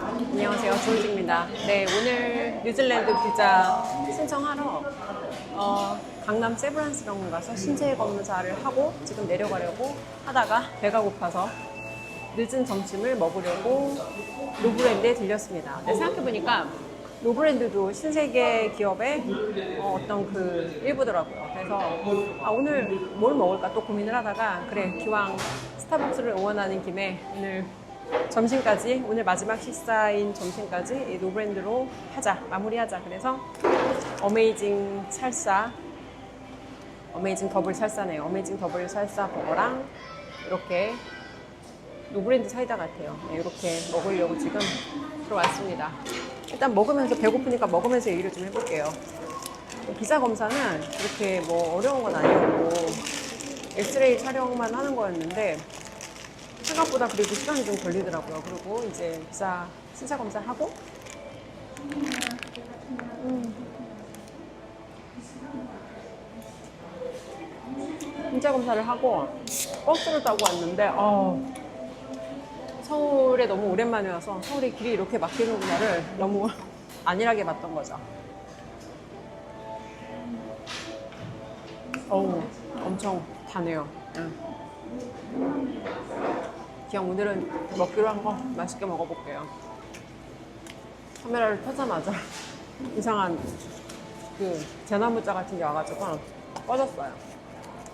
안녕하세요, 조은지입니다. 네, 오늘 뉴질랜드 비자 신청하러 강남 세브란스병원 가서 신체 검사를 하고 지금 내려가려고 하다가 배가 고파서 늦은 점심을 먹으려고 노브랜드에 들렸습니다. 네, 생각해보니까 노브랜드도 신세계 기업의 어떤 그 일부더라고요. 그래서 오늘 뭘 먹을까 또 고민을 하다가 그래, 기왕 스타벅스를 응원하는 김에 오늘 점심까지, 오늘 마지막 식사인 점심까지 이 노브랜드로 하자, 마무리하자. 그래서 어메이징 찰사, 어메이징 더블 찰사네요. 어메이징 더블 찰사 버거랑 이렇게 노브랜드 사이다 같아요. 네, 이렇게 먹으려고 지금 들어왔습니다. 일단 먹으면서, 배고프니까 먹으면서 얘기를 좀 해볼게요. 비자 검사는 그렇게 뭐 어려운 건 아니었고 엑스레이 촬영만 하는 거였는데 생각보다 그래도 시간이 좀 걸리더라고요. 그리고 이제 비자 신차 검사하고 신차 검사를 하고 버스를 타고 왔는데 서울에 너무 오랜만에 와서 서울에 길이 이렇게 막히는구나를 너무 안일하게 봤던 거죠. 엄청 다네요. 그냥 오늘은 먹기로 한 거 맛있게 먹어볼게요. 카메라를 켜자마자 이상한 그 대나무자 같은 게 와가지고 꺼졌어요.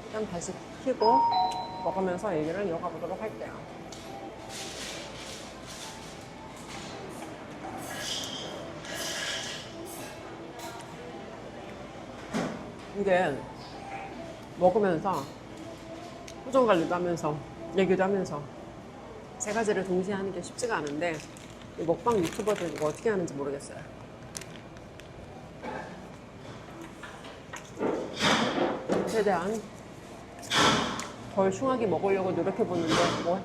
일단 다시 켜고 먹으면서 얘기를 이어가 보도록 할게요. 이게 먹으면서 표정 관리도 하면서 얘기도 하면서 세 가지를 동시에 하는 게 쉽지가 않은데 이 먹방 유튜버들 이거 어떻게 하는지 모르겠어요. 최대한 덜 흉하게 먹으려고 노력해보는데 뭐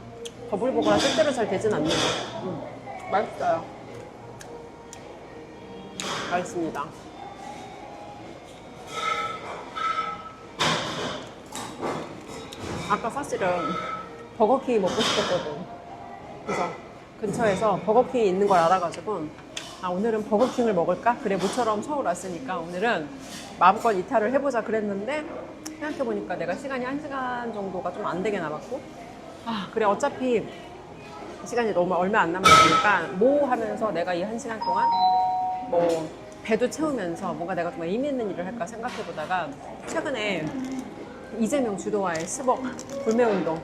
더블버거라 뜻대로 잘 되진 않네요. 맛있어요. 맛있습니다. 아까 사실은 버거킹이 먹고 싶었거든. 그래서 근처에서 버거킹이 있는 걸 알아가지고 오늘은 버거킹을 먹을까? 그래, 모처럼 서울 왔으니까 오늘은 마음껏 이탈을 해보자 그랬는데 생각해보니까 내가 시간이 1시간 정도가 좀 안 되게 남았고 그래, 어차피 시간이 너무 얼마 안 남았으니까 뭐 하면서 내가 이 1시간 동안 뭐 배도 채우면서 뭔가 내가 좀 의미 있는 일을 할까 생각해보다가 최근에 이재명 주도와의 스벅 불매운동,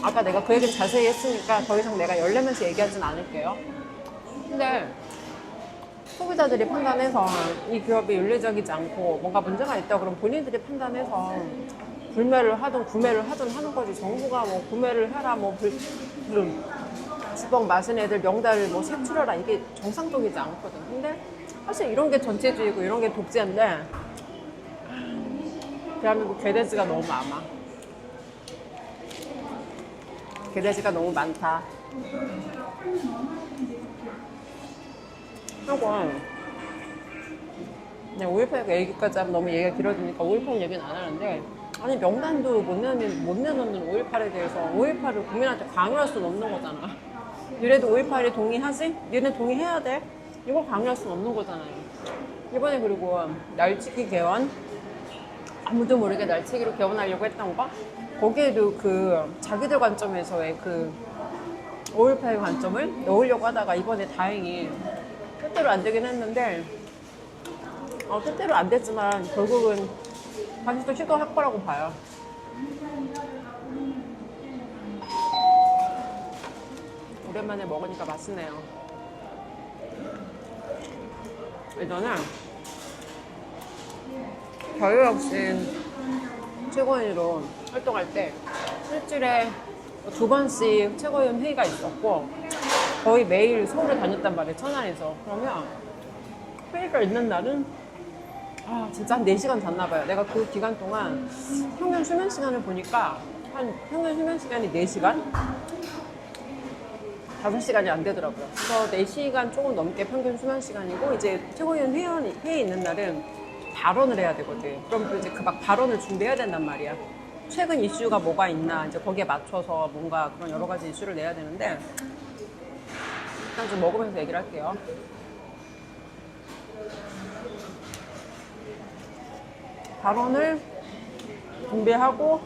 아까 내가 그 얘기를 자세히 했으니까 더 이상 내가 열내면서 얘기하진 않을게요. 근데 소비자들이 판단해서 이 기업이 윤리적이지 않고 뭔가 문제가 있다 그러면 본인들이 판단해서 불매를 하든 구매를 하든 하는 거지. 정부가 뭐 구매를 해라, 뭐 스벅 마신 애들 명단을 뭐 색출해라, 이게 정상적이지 않거든. 근데 사실 이런 게 전체주의고 이런 게 독재인데 대한민국 개돼지가 너무 많아. 개돼지가 너무 많다. 하고 그냥 5.18 얘기까지 하면 너무 얘기가 길어지니까 5.18 얘기는 안 하는데, 아니 명단도 못 내놓는 5.18에 대해서 5.18을 국민한테 강요할 수는 없는 거잖아. 니네도 5.18에 동의하지? 니네 동의해야 돼? 이걸 강요할 수는 없는 거잖아요. 이번에 그리고 날치기 개원, 아무도 모르게 날치기로 개원하려고 했던 거, 거기에도 그 자기들 관점에서의 그 5.18 관점을 넣으려고 하다가 이번에 다행히 뜻대로 안 되긴 했는데, 뜻대로 안 됐지만 결국은 다시 또 시도할 거라고 봐요. 오랜만에 먹으니까 맛있네요. 예전에 자유혁신 최고위원으로 활동할 때 일주일에 2번씩 최고위원 회의가 있었고 거의 매일 서울에 다녔단 말이에요, 천안에서. 그러면 회의가 있는 날은 진짜 한 4시간 잤나 봐요. 내가 그 기간 동안 평균 수면 시간을 보니까 평균 수면 시간이 4시간? 5시간이 안 되더라고요. 그래서 4시간 조금 넘게 평균 수면 시간이고, 이제 최고위원 회의 있는 날은 발언을 해야 되거든. 그럼 또 이제 그 막 발언을 준비해야 된단 말이야. 최근 이슈가 뭐가 있나 이제 거기에 맞춰서 뭔가 그런 여러 가지 이슈를 내야 되는데 일단 좀 먹으면서 얘기를 할게요. 발언을 준비하고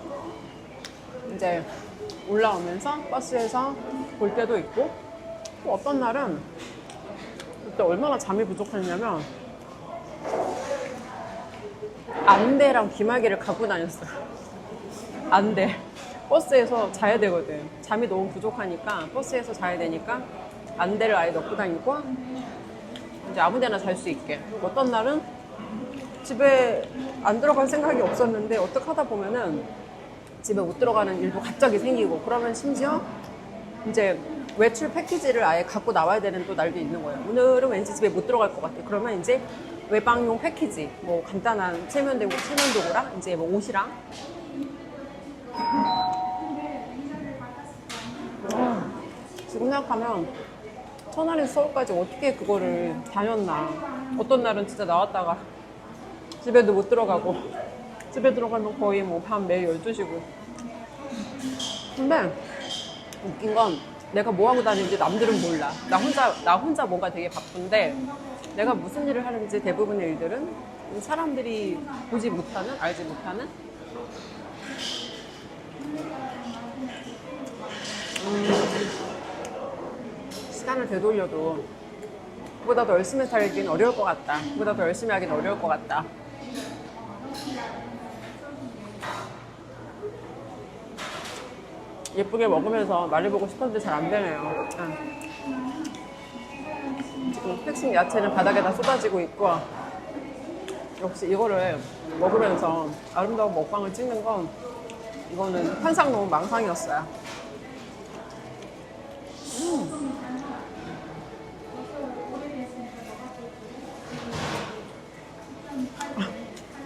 이제 올라오면서 버스에서 볼 때도 있고 또 어떤 날은 그때 얼마나 잠이 부족했냐면 안대랑 귀마개를 갖고 다녔어요. 안대. 버스에서 자야 되거든. 잠이 너무 부족하니까 버스에서 자야 되니까 안대를 아예 넣고 다니고 이제 아무 데나 잘 수 있게. 어떤 날은 집에 안 들어갈 생각이 없었는데 어떻게 하다 보면은 집에 못 들어가는 일도 갑자기 생기고 그러면 심지어 이제 외출 패키지를 아예 갖고 나와야 되는 또 날도 있는 거예요. 오늘은 왠지 집에 못 들어갈 것 같아. 그러면 이제 외방용 패키지, 뭐 간단한 체면도구랑 이제 뭐 옷이랑 지금 생각하면 천안에서 서울까지 어떻게 그거를 다녔나. 어떤 날은 진짜 나왔다가 집에도 못 들어가고 집에 들어가면 거의 뭐 밤 매일 12시고. 근데 웃긴 건 내가 뭐 하고 다니는지 남들은 몰라. 나 혼자 뭔가 되게 바쁜데 내가 무슨 일을 하는지 대부분의 일들은 사람들이 보지 못하는, 알지 못하는 시간을 되돌려도 그보다 더 열심히 살긴 어려울 것 같다. 그보다 더 열심히 하긴 어려울 것 같다. 예쁘게 먹으면서 말해보고 싶었는데 잘 안 되네요. 지금 팩싱 야채는 바닥에다 쏟아지고 있고 역시 이거를 먹으면서 아름다운 먹방을 찍는 건 이거는 환상 너무 망상이었어요.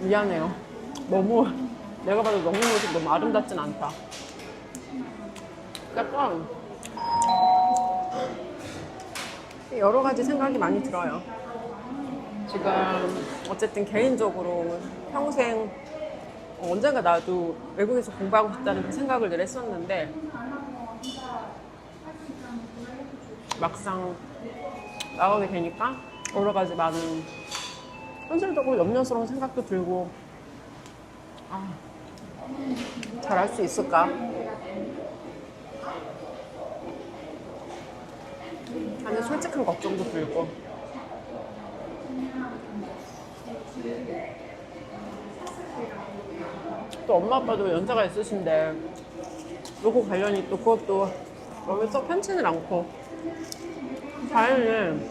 미안해요. 너무 내가 봐도 먹는 모습 너무 아름답진 않다. 약간 여러 가지 생각이 많이 들어요. 지금 어쨌든 개인적으로 평생 언젠가 나도 외국에서 공부하고 싶다는 그 생각을 늘 했었는데 막상 나가게 되니까 여러 가지 많은 현실적으로 염려스러운 생각도 들고 잘할 수 있을까? 아니 솔직한 걱정도 들고 또 엄마 아빠도 연세가 있으신데 요거 관련이 또 그것도 마음에 썩 편치는 않고 다행히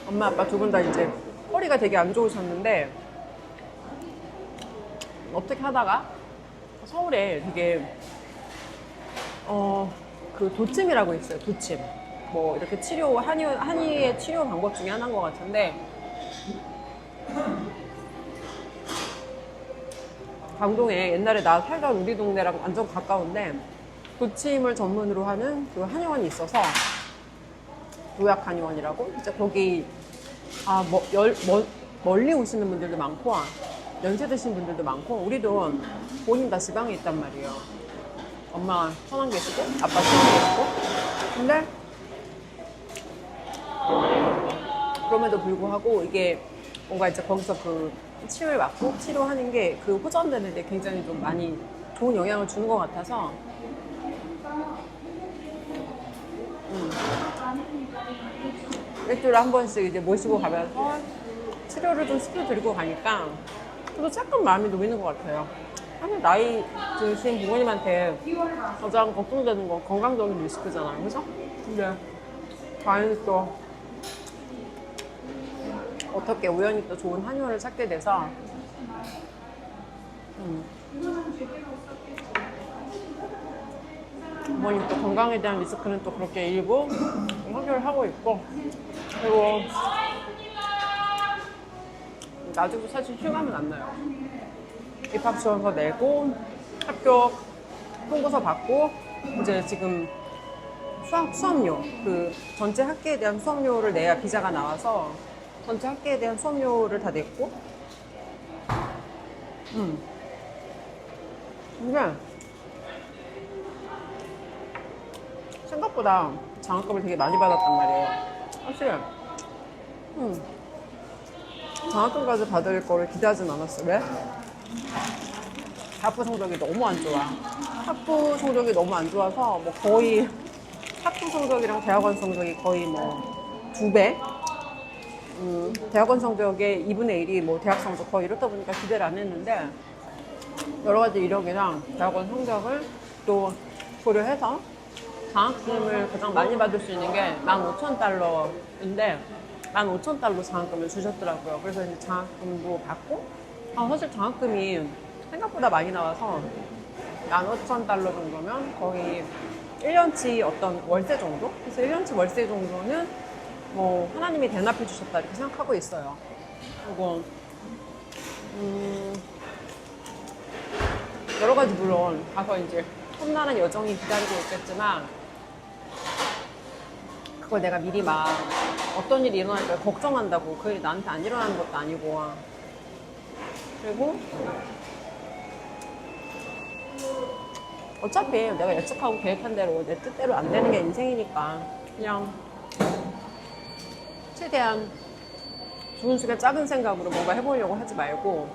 엄마 아빠 두 분 다 이제 허리가 되게 안 좋으셨는데 어떻게 하다가 서울에 되게 그 도침이라고 있어요. 도침. 뭐 이렇게 치료 한의의 치료 방법 중에 하나인 것 같은데 강동에 옛날에 나 살던 우리 동네랑 완전 가까운데 도침을 전문으로 하는 그 한의원이 있어서 노약 한의원이라고 이제 거기 멀리 오시는 분들도 많고 연세 드신 분들도 많고 우리도 본인 다 지방에 있단 말이에요. 엄마 천안 계시고 아빠 천안 계시고 근데 그럼에도 불구하고 이게 뭔가 이제 거기서 그 침을 맞고 치료하는 게 그 호전되는 데 굉장히 좀 많이 좋은 영향을 주는 것 같아서 일주일에 한 번씩 이제 모시고 가면서 치료를 좀 시켜드리고 가니까 저도 조금 마음이 놓이는 것 같아요. 사실 나이 드신 부모님한테 가장 걱정되는 건 건강적인 리스크잖아요. 그죠? 근데 다행히 또 어떻게 우연히 또 좋은 한의원을 찾게 돼서 부모님 또 건강에 대한 리스크는 또 그렇게 일부 해결을 하고 있고 그리고 아직도 사실 실감은 안 나요. 입학 지원서 내고 학교 통보서 받고 이제 지금 수업료 그 전체 학기에 대한 수업료를 내야 비자가 나와서 전체 학기에 대한 수업료를 다 냈고 근데 생각보다 장학금을 되게 많이 받았단 말이에요. 사실 장학금까지 받을 거를 기대하진 않았어. 왜? 학부 성적이 너무 안 좋아. 학부 성적이 너무 안 좋아서 뭐 거의 학부 성적이랑 대학원 성적이 거의 뭐 2배? 대학원 성적의 2분의 1이 뭐 대학 성적 거의 이렇다 보니까 기대를 안 했는데 여러 가지 이력이랑 대학원 성적을 또 고려해서 장학금을 가장 많이 받을 수 있는 게 15,000달러인데 15,000달러 장학금을 주셨더라고요. 그래서 이제 장학금도 받고 사실 장학금이 생각보다 많이 나와서 15,000달러 정도면 거의 1년치 어떤 월세 정도? 그래서 1년치 월세 정도는 뭐 하나님이 대납해 주셨다 이렇게 생각하고 있어요. 그리고 여러 가지 물론 가서 이제 험난한 여정이 기다리고 있겠지만 그걸 내가 미리 막 어떤 일이 일어날까 걱정한다고 그 일이 나한테 안 일어나는 것도 아니고 그리고 어차피 내가 예측하고 계획한 대로 내 뜻대로 안 되는 게 인생이니까 그냥 최대한 좋은 식의 작은 생각으로 뭔가 해보려고 하지 말고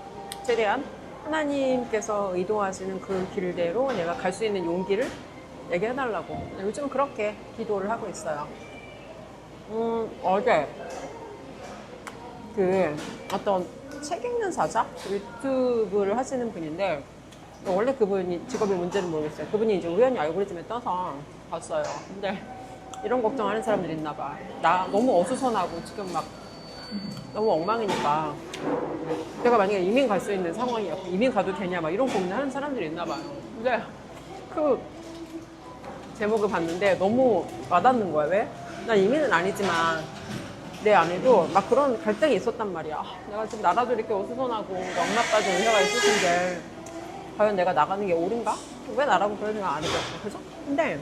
최대한 하나님께서 의도하시는 그 길대로 내가 갈 수 있는 용기를 얘기해달라고 요즘은 그렇게 기도를 하고 있어요. 어제 그 어떤 책 읽는 사자 유튜브를 하시는 분인데 원래 그분이 직업이 뭔지는 모르겠어요. 그분이 이제 우연히 알고리즘에 떠서 봤어요. 근데 이런 걱정하는 사람들이 있나 봐. 나 너무 어수선하고 지금 막 너무 엉망이니까 내가 만약에 이민 갈 수 있는 상황이었고 이민 가도 되냐 막 이런 고민을 하는 사람들이 있나 봐요. 근데 그 제목을 봤는데 너무 와닿는 거야. 왜? 난 이민은 아니지만 내 안에도 막 그런 갈등이 있었단 말이야. 내가 지금 나라도 이렇게 어수선하고 엄마 아빠도 은혜가 있으신데 과연 내가 나가는 게 옳은가? 왜 나라고 그런 생각 안 해봤어? 그죠? 근데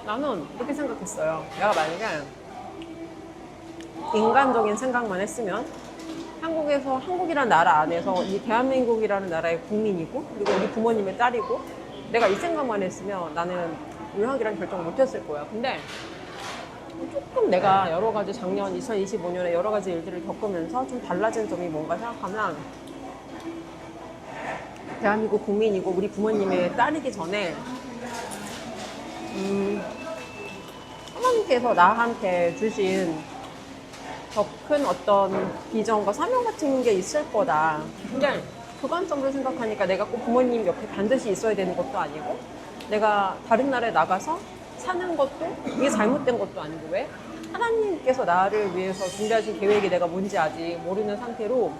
나는 이렇게 생각했어요. 내가 만약에 인간적인 생각만 했으면 한국에서 한국이라는 나라 안에서 이 대한민국이라는 나라의 국민이고 그리고 우리 부모님의 딸이고 내가 이 생각만 했으면 나는 유학이란 결정을 못했을 거야. 근데 조금 내가 여러 가지 작년 2025년에 여러 가지 일들을 겪으면서 좀 달라진 점이 뭔가 생각하면 대한민국 국민이고 우리 부모님의 딸이기 전에 하나님께서 나한테 주신 더 큰 어떤 비전과 사명 같은 게 있을 거다. 근데 그 관점으로 생각하니까 내가 꼭 부모님 옆에 반드시 있어야 되는 것도 아니고 내가 다른 나라에 나가서 사는 것도 이게 잘못된 것도 아니고 왜? 하나님께서 나를 위해서 준비하신 계획이 내가 뭔지 아직 모르는 상태로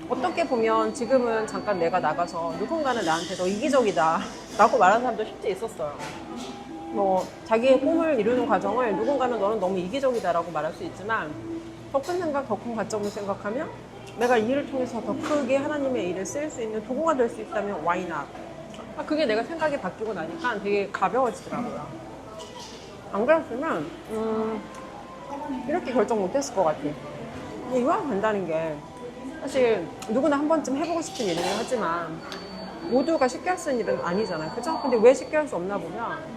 어떻게 보면 지금은 잠깐 내가 나가서 누군가는 나한테 너 이기적이다 라고 말하는 사람도 실제 있었어요. 뭐 자기의 꿈을 이루는 과정을 누군가는 너는 너무 이기적이다 라고 말할 수 있지만 더 큰 생각, 더 큰 관점을 생각하면 내가 이 일을 통해서 더 크게 하나님의 일을 쓸 수 있는 도구가 될 수 있다면 why not? 그게 내가 생각이 바뀌고 나니까 되게 가벼워지더라고요. 안 그랬으면 이렇게 결정 못했을 것 같아. 유학 간다는 게 사실 누구나 한 번쯤 해보고 싶은 일이긴 하지만 모두가 쉽게 할 수 있는 일은 아니잖아요. 그죠? 근데 왜 쉽게 할 수 없나 보면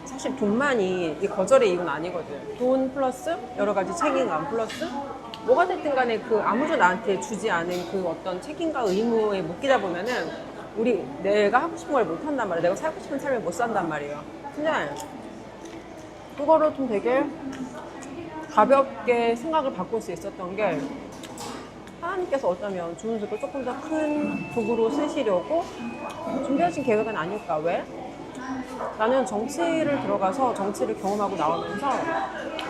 사실 돈만이 이 거절의 이유는 아니거든. 돈 플러스 여러 가지 책임감 플러스 뭐가 됐든 간에 그 아무도 나한테 주지 않은 그 어떤 책임과 의무에 묶이다 보면은 내가 하고 싶은 걸 못 한단 말이야. 내가 살고 싶은 삶을 못 산단 말이에요. 근데 그거를 좀 되게 가볍게 생각을 바꿀 수 있었던 게 하나님께서 어쩌면 주문식을 조금 더 큰 도구로 쓰시려고 준비하신 계획은 아닐까. 왜? 나는 정치를 들어가서 정치를 경험하고 나오면서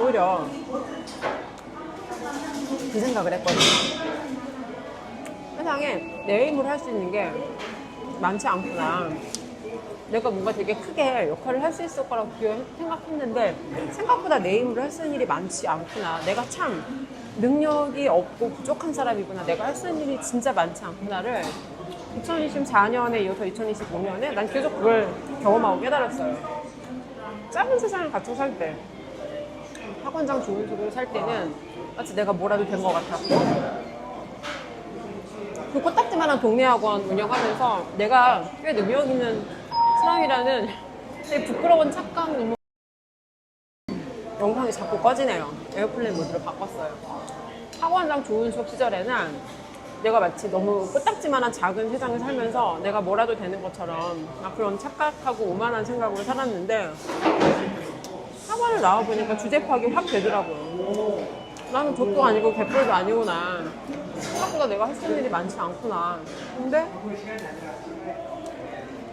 오히려 그 생각을 했거든요. 세상에 내 힘으로 할 수 있는 게 많지 않구나. 내가 뭔가 되게 크게 역할을 할 수 있을 거라고 생각했는데 생각보다 내 힘으로 할 수 있는 일이 많지 않구나. 내가 참 능력이 없고 부족한 사람이구나. 내가 할 수 있는 일이 진짜 많지 않구나를 2024년에 이어서 2025년에 난 계속 그걸 경험하고 깨달았어요. 작은 세상을 갖춰 살 때, 학원장 좋은 집을 살 때는 마치 내가 뭐라도 된 것 같았고 그 코딱지만한 동네 학원 운영하면서 내가 꽤 능력 있는 사람이라는 되게 부끄러운 착각 너무 영상이 자꾸 꺼지네요. 에어플레인 모드로 바꿨어요. 학원장 좋은 수업 시절에는 내가 마치 너무 코딱지만한 작은 세상을 살면서 내가 뭐라도 되는 것처럼 막 그런 착각하고 오만한 생각으로 살았는데 학원을 나와보니까 주제 파악이 확 되더라고요. 나는 족도 아니고 개뿔도 아니구나. 생각보다 내가 할 수 있는 일이 많지 않구나. 근데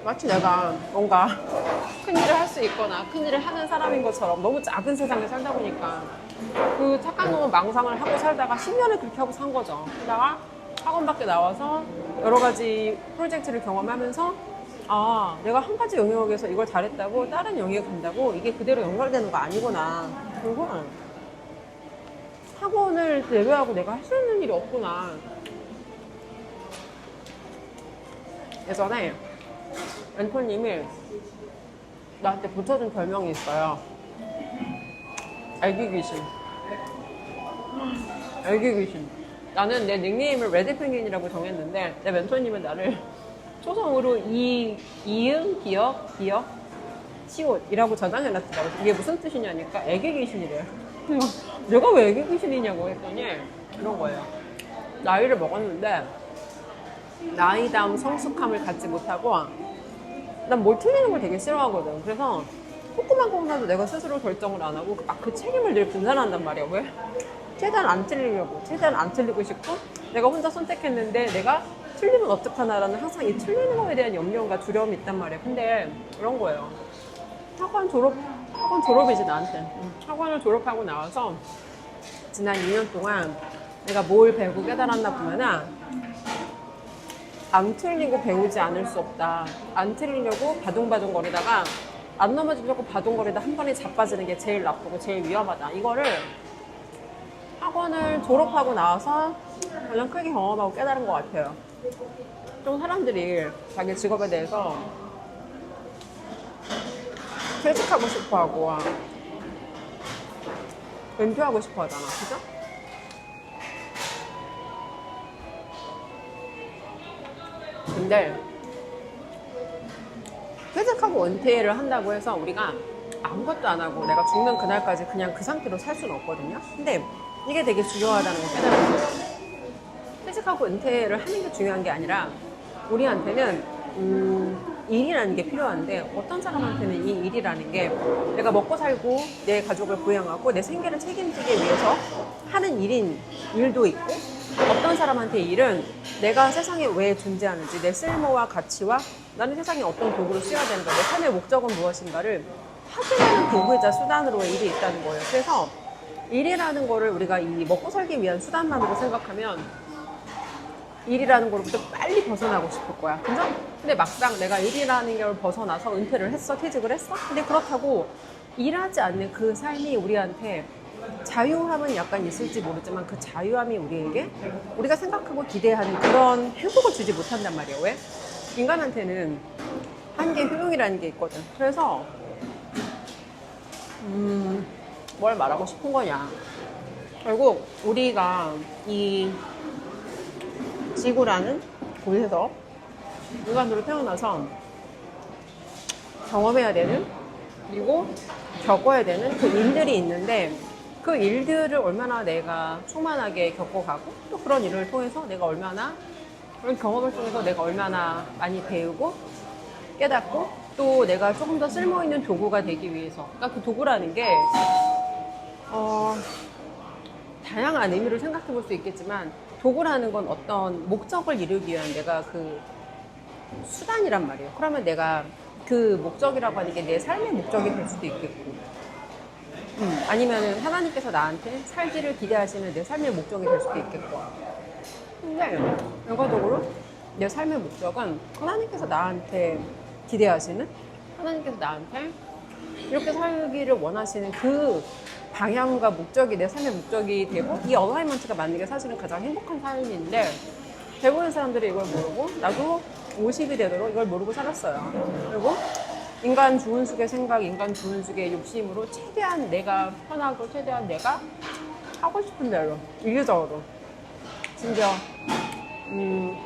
마치 내가 뭔가 큰일을 할 수 있거나 큰일을 하는 사람인 것처럼 너무 작은 세상에 살다 보니까 그 착각 넘은 망상을 하고 살다가 10년을 그렇게 하고 산 거죠. 그러다가 학원 밖에 나와서 여러 가지 프로젝트를 경험하면서 아, 내가 한 가지 영역에서 이걸 잘했다고 다른 영역에 간다고 이게 그대로 연결되는 거 아니구나. 그리고 학원을 제외하고 내가 할 수 있는 일이 없구나. 예전에 멘토님이 나한테 붙여준 별명이 있어요. 애기 귀신. 애기 귀신. 나는 내 닉네임을 레드펭귄이라고 정했는데 내 멘토님은 나를 초성으로 이응, 기억, 시옷이라고 저장해놨더라고. 이게 무슨 뜻이냐니까 애기 귀신이래요. 내가 왜 애기 귀신이냐고 했더니 이런 거예요. 나이를 먹었는데 나이다운 성숙함을 갖지 못하고 난 뭘 틀리는 걸 되게 싫어하거든. 그래서 조그만 것만도 내가 스스로 결정을 안 하고 막 그 책임을 늘 분산한단 말이야. 왜? 최대한 안 틀리려고, 최대한 안 틀리고 싶고 내가 혼자 선택했는데 내가 틀리면 어떡하나라는 항상 이 틀리는 거에 대한 염려과 두려움이 있단 말이야. 근데 이런 거예요. 학원 졸업이지 나한테. 학원을 졸업하고 나와서 지난 2년 동안 내가 뭘 배우고 깨달았나 보면은 안 틀리고 배우지 않을 수 없다. 안 틀리려고 바둥바둥 거리다가 안 넘어지려고 바둥거리다 한 번에 자빠지는 게 제일 나쁘고 제일 위험하다. 이거를 학원을 졸업하고 나와서 가장 크게 경험하고 깨달은 것 같아요. 좀 사람들이 자기 직업에 대해서 퇴직하고 싶어 하고 은퇴하고 싶어 하잖아. 그죠? 근데 퇴직하고 은퇴를 한다고 해서 우리가 아무것도 안 하고 내가 죽는 그날까지 그냥 그 상태로 살 수는 없거든요. 근데 이게 되게 중요하다는 걸 깨달았어요. 퇴직하고 은퇴를 하는 게 중요한 게 아니라 우리한테는 일이라는 게 필요한데 어떤 사람한테는 이 일이라는 게 내가 먹고 살고 내 가족을 부양하고 내 생계를 책임지기 위해서 하는 일도 있고 어떤 사람한테 일은 내가 세상에 왜 존재하는지 내 쓸모와 가치와 나는 세상에 어떤 도구를 쓰여야 되는가 내 삶의 목적은 무엇인가를 확인하는 도구이자 수단으로의 일이 있다는 거예요. 그래서 일이라는 거를 우리가 이 먹고 살기 위한 수단만으로 생각하면 일이라는 거로부터 빨리 벗어나고 싶을 거야. 그죠? 근데 막상 내가 일이라는 걸 벗어나서 은퇴를 했어, 퇴직을 했어? 근데 그렇다고 일하지 않는 그 삶이 우리한테 자유함은 약간 있을지 모르지만 그 자유함이 우리에게 우리가 생각하고 기대하는 그런 행복을 주지 못한단 말이에요. 왜? 인간한테는 한계 효용이라는 게 있거든. 그래서 뭘 말하고 싶은 거냐. 결국 우리가 이 지구라는 곳에서 인간으로 태어나서 경험해야 되는 그리고 겪어야 되는 그 일들이 있는데 그 일들을 얼마나 내가 충만하게 겪어가고 또 그런 일을 통해서 내가 얼마나 그런 경험을 통해서 내가 얼마나 많이 배우고 깨닫고 또 내가 조금 더 쓸모있는 도구가 되기 위해서 그러니까 그 도구라는 게 다양한 의미로 생각해 볼 수 있겠지만 도구라는 건 어떤 목적을 이루기 위한 내가 그 수단이란 말이에요. 그러면 내가 그 목적이라고 하는 게 내 삶의 목적이 될 수도 있겠고 아니면은 하나님께서 나한테 살기를 기대하시는 내 삶의 목적이 될 수도 있겠고 근데 결과적으로 내 삶의 목적은 하나님께서 나한테 기대하시는 하나님께서 나한테 이렇게 살기를 원하시는 그 방향과 목적이 내 삶의 목적이 되고 이 어라이먼트가 맞는 게 사실은 가장 행복한 삶인데 대부분의 사람들이 이걸 모르고 나도 50이 되도록 이걸 모르고 살았어요. 그리고 인간 주은숙의 생각, 인간 주은숙의 욕심으로 최대한 내가 편하고 최대한 내가 하고 싶은 대로 이기적으로 심지어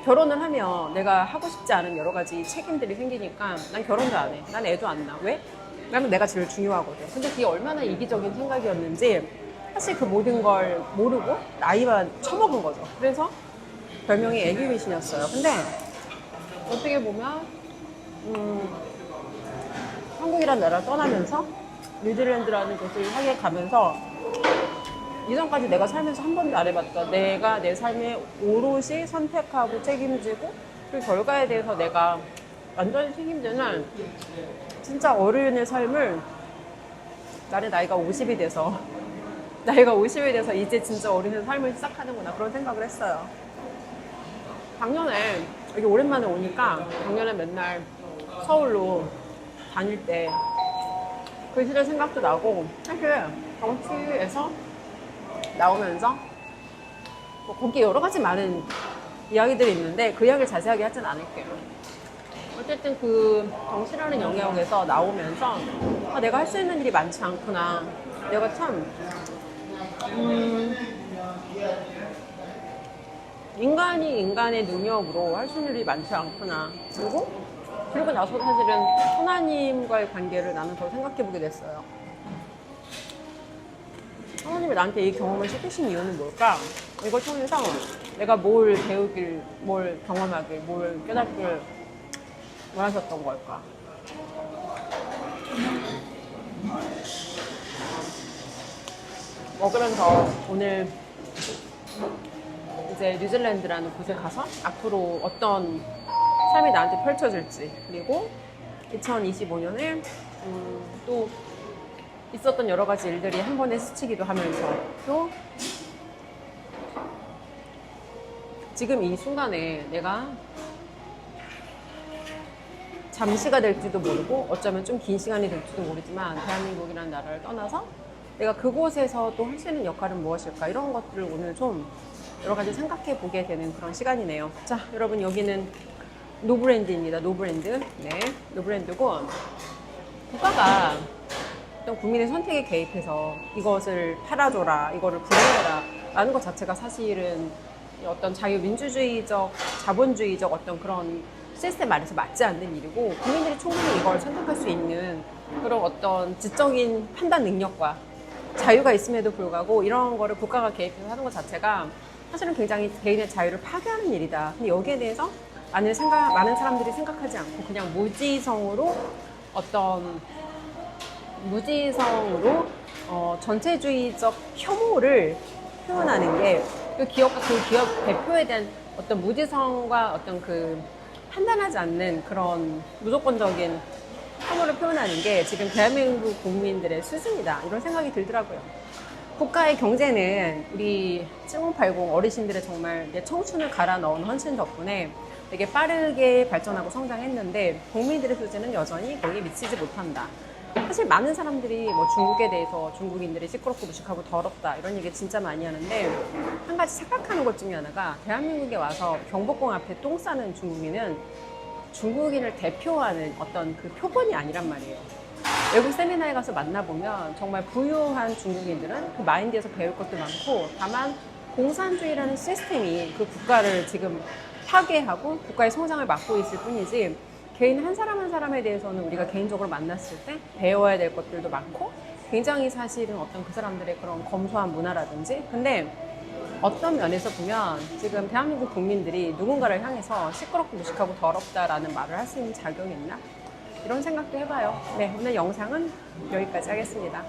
결혼을 하면 내가 하고 싶지 않은 여러 가지 책임들이 생기니까 난 결혼도 안 해. 난 애도 안 낳아. 왜? 나는 내가 제일 중요하거든. 근데 그게 얼마나 이기적인 생각이었는지 사실 그 모든 걸 모르고 나이만 처먹은 거죠. 그래서 별명이 애기 미신이었어요. 근데 어떻게 보면 한국이라는 나라를 떠나면서 뉴질랜드라는 곳을 하게 가면서 이전까지 내가 살면서 한 번도 안 해봤다. 내가 내 삶에 오롯이 선택하고 책임지고 그 결과에 대해서 내가 완전히 책임지는 진짜 어른의 삶을 나의 나이가 50이 돼서 이제 진짜 어른의 삶을 시작하는구나 그런 생각을 했어요. 작년에 여기 오랜만에 오니까 작년에 맨날 서울로 다닐 때 그 시절 생각도 나고 사실 정치에서 나오면서 뭐 거기 여러 가지 많은 이야기들이 있는데 그 이야기를 자세하게 하진 않을게요. 어쨌든 그 정치라는 영역에서 나오면서 내가 할 수 있는 일이 많지 않구나. 내가 참 인간이 인간의 능력으로 할 수 있는 일이 많지 않구나. 그리고 나서 사실은 하나님과의 관계를 나는 더 생각해보게 됐어요. 하나님이 나한테 이 경험을 시키신 이유는 뭘까? 이걸 통해서 내가 뭘 배우길, 뭘 경험하길, 뭘 깨닫길 원하셨던 걸까? 그러면서 오늘 이제 뉴질랜드라는 곳에 가서 앞으로 어떤 삶이 나한테 펼쳐질지, 그리고 2025년에 또 있었던 여러 가지 일들이 한 번에 스치기도 하면서 또 지금 이 순간에 내가 잠시가 될지도 모르고 어쩌면 좀 긴 시간이 될지도 모르지만 대한민국이라는 나라를 떠나서 내가 그곳에서 또 할 수 있는 역할은 무엇일까, 이런 것들을 오늘 좀 여러 가지 생각해 보게 되는 그런 시간이네요. 자, 여러분, 여기는 노브랜드입니다. 노브랜드. 네, 노브랜드고, 국가가 어떤 국민의 선택에 개입해서 이것을 팔아줘라, 이거를 분해해라 라는 것 자체가 사실은 어떤 자유민주주의적, 자본주의적 어떤 그런 시스템 안에서 맞지 않는 일이고, 국민들이 충분히 이걸 선택할 수 있는 그런 어떤 지적인 판단 능력과 자유가 있음에도 불구하고 이런 거를 국가가 개입해서 하는 것 자체가 사실은 굉장히 개인의 자유를 파괴하는 일이다. 근데 여기에 대해서 많은 사람들이 생각하지 않고 그냥 무지성으로 전체주의적 혐오를 표현하는 게 그 기업과 그 기업 대표에 대한 어떤 무지성과 어떤 그 판단하지 않는 그런 무조건적인 혐오를 표현하는 게 지금 대한민국 국민들의 수준이다, 이런 생각이 들더라고요. 국가의 경제는 우리 7080 어르신들의 정말 내 청춘을 갈아 넣은 헌신 덕분에 되게 빠르게 발전하고 성장했는데 국민들의 수준은 여전히 거기에 미치지 못한다. 사실 많은 사람들이 뭐 중국에 대해서 중국인들이 시끄럽고 무식하고 더럽다 이런 얘기 진짜 많이 하는데, 한 가지 착각하는 것 중에 하나가 대한민국에 와서 경복궁 앞에 똥 싸는 중국인은 중국인을 대표하는 어떤 그 표본이 아니란 말이에요. 외국 세미나에 가서 만나보면 정말 부유한 중국인들은 그 마인드에서 배울 것도 많고, 다만 공산주의라는 시스템이 그 국가를 지금 파괴하고 국가의 성장을 막고 있을 뿐이지, 개인 한 사람 한 사람에 대해서는 우리가 개인적으로 만났을 때 배워야 될 것들도 많고, 굉장히 사실은 어떤 그 사람들의 그런 검소한 문화라든지, 근데 어떤 면에서 보면 지금 대한민국 국민들이 누군가를 향해서 시끄럽고 무식하고 더럽다라는 말을 할 수 있는 자격이 있나? 이런 생각도 해봐요. 네, 오늘 영상은 여기까지 하겠습니다.